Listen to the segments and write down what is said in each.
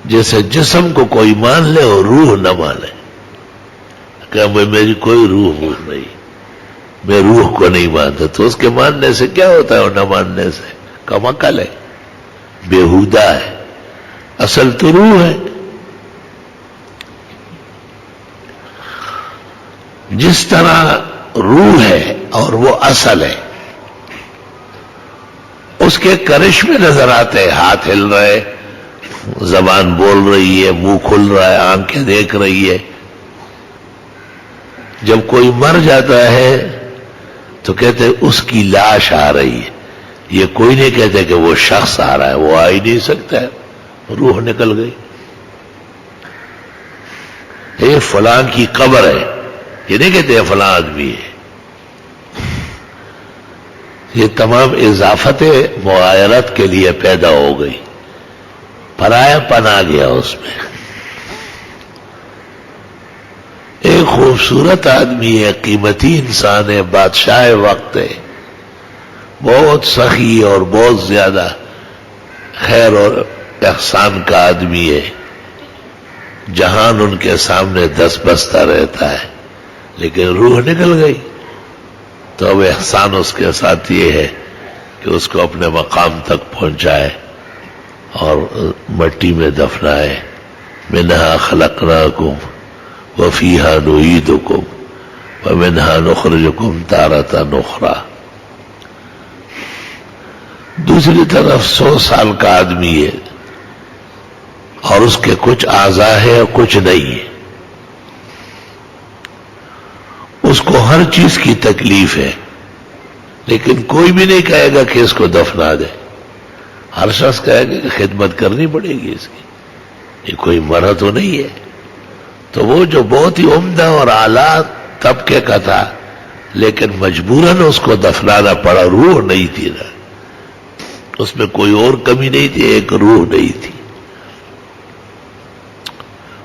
جیسے جسم کو کوئی مان لے اور روح نہ مانے کہ میری کوئی روح نہیں، میں روح کو نہیں مانتا، تو اس کے ماننے سے کیا ہوتا ہے اور نہ ماننے سے؟ کم عقل ہے، بےہودہ ہے، اصل تو روح ہے۔ جس طرح روح ہے اور وہ اصل ہے، اس کے کرشمے نظر آتے، ہاتھ ہل رہے، زبان بول رہی ہے، منہ کھل رہا ہے، آنکھیں دیکھ رہی ہے۔ جب کوئی مر جاتا ہے تو کہتے اس کی لاش آ رہی ہے، یہ کوئی نہیں کہتے کہ وہ شخص آ رہا ہے، وہ آ ہی نہیں سکتا ہے، روح نکل گئی۔ یہ فلاں کی قبر ہے، یہ نہیں کہتے فلاں آدمی ہے۔ یہ تمام اضافت مغایرت کے لیے پیدا ہو گئی، پرایا پن آ گیا اس میں۔ ایک خوبصورت آدمی ہے، قیمتی انسان ہے، بادشاہ وقت ہے، بہت سخی اور بہت زیادہ خیر اور احسان کا آدمی ہے، جہان ان کے سامنے دست بستہ رہتا ہے، لیکن روح نکل گئی۔ تو اب احسان اس کے ساتھ یہ ہے کہ اس کو اپنے مقام تک پہنچائے اور مٹی میں دفنائے۔ منہا خلقناکم وفیہا نعیدکم ومنہا نخرجکم تارۃ اخری۔ دوسری طرف 100 سال کا آدمی ہے اور اس کے کچھ اعضاء ہے اور کچھ نہیں ہے، اس کو ہر چیز کی تکلیف ہے، لیکن کوئی بھی نہیں کہے گا کہ اس کو دفنا دے۔ ہر شخص کہے گا کہ خدمت کرنی پڑے گی اس کی، یہ کوئی مرا تو نہیں ہے۔ تو وہ جو بہت ہی عمدہ اور اعلیٰ طبقے کا تھا، لیکن مجبوراً اس کو دفنانا پڑا، روح نہیں تھی نا، اس میں کوئی اور کمی نہیں تھی، ایک روح نہیں تھی۔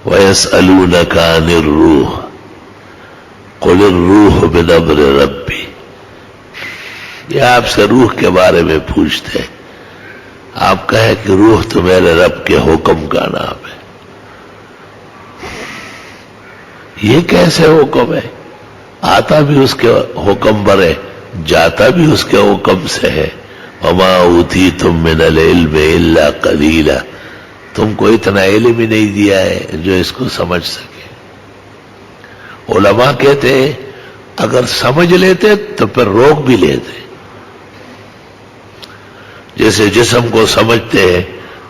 وَيَسْأَلُونَكَ عَنِ الرُّوحِ قُلِ الرُّوحُ مِنْ أَمْرِ رَبِّي۔ یہ آپ سے روح کے بارے میں پوچھتے ہیں، آپ کہیں کہ روح تو میرے رب کے حکم کا نام ہے۔ یہ کیسے حکم ہے؟ آتا بھی اس کے حکم پر ہے، جاتا بھی اس کے حکم سے ہے۔ وَمَا أُوتِيتُم مِّنَ الْعِلْمِ إِلَّا قَلِيلًا۔ تم کو اتنا علم ہی نہیں دیا ہے جو اس کو سمجھ سکے۔ علماء کہتے ہیں اگر سمجھ لیتے تو پھر روک بھی لیتے۔ جیسے جسم کو سمجھتے ہیں،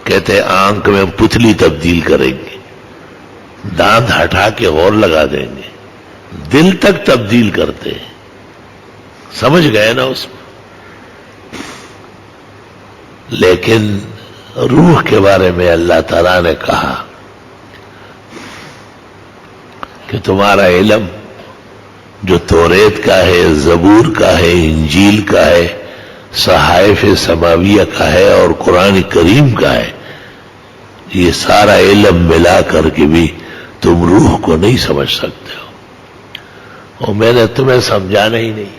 کہتے آنکھ میں پتلی تبدیل کریں گے، دانت ہٹا کے اور لگا دیں گے، دل تک تبدیل کرتے ہیں، سمجھ گئے نا اس کو۔ لیکن روح کے بارے میں اللہ تعالیٰ نے کہا کہ تمہارا علم جو توریت کا ہے، زبور کا ہے، انجیل کا ہے، صحائف سماویہ کا ہے اور قرآن کریم کا ہے، یہ سارا علم ملا کر کے بھی تم روح کو نہیں سمجھ سکتے ہو، اور میں نے تمہیں سمجھانا ہی نہیں،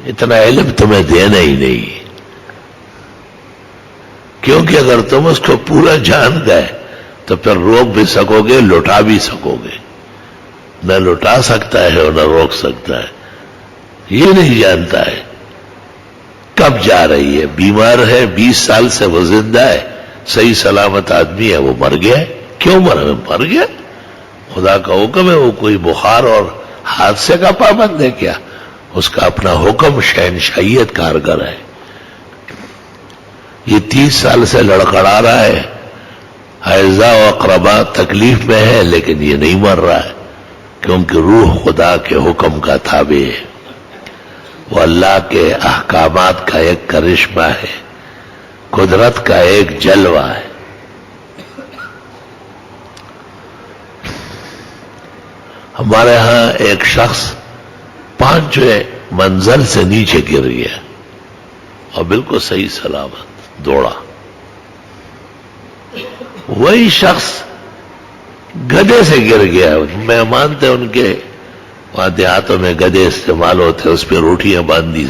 اتنا علم تمہیں دینا ہی نہیں، کیونکہ اگر تم اس کو پورا جان گئے تو پھر روک بھی سکو گے، لوٹا بھی سکو گے۔ نہ لوٹا سکتا ہے اور نہ روک سکتا ہے، یہ نہیں جانتا ہے کب جا رہی ہے۔ بیمار ہے، 20 سال سے وہ زندہ ہے، صحیح سلامت آدمی ہے، وہ مر گیا ہے، کیوں مر گیا؟ خدا کا حکم ہے، وہ کوئی بخار اور حادثے کا پابند ہے کیا؟ اس کا اپنا حکم شہنشاہیت کارگر ہے۔ یہ 30 سال سے لڑکھڑا رہا ہے، اعزاء و اقرباء تکلیف میں ہے، لیکن یہ نہیں مر رہا ہے، کیونکہ روح خدا کے حکم کا تابع ہے، وہ اللہ کے احکامات کا ایک کرشمہ ہے، قدرت کا ایک جلوہ ہے۔ ہمارے ہاں ایک شخص 5ویں منزل سے نیچے گر گیا اور بالکل صحیح سلامت دوڑا۔ وہی شخص گدھے سے گر گیا۔ میں مانتے ان کے وہاں دیہاتوں میں گدھے استعمال ہوتے، اس پہ روٹیاں باندھی،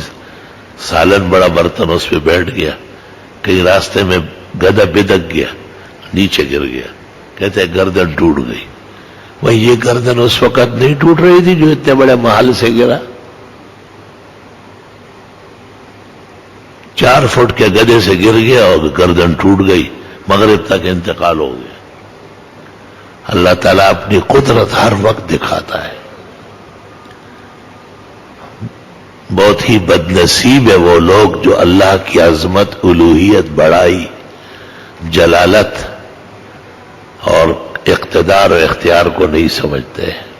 سالن بڑا برتن، اس پہ بیٹھ گیا، کہیں راستے میں گدھا بدک گیا، نیچے گر گیا. کہتے ہیں گردن ٹوٹ گئی. وہ یہ گردن اس وقت نہیں ٹوٹ رہی تھی جو اتنے بڑے محل سے گرا. 4 فٹ کے گدھے سے گر گیا اور گردن ٹوٹ گئی, مغرب تک انتقال ہو گیا. اللہ تعالیٰ اپنی قدرت ہر وقت دکھاتا ہے. بہت ہی بد نصیب ہے وہ لوگ جو اللہ کی عظمت, الوہیت, بڑائی, جلالت اور اقتدار و اختیار کو نہیں سمجھتے ہیں.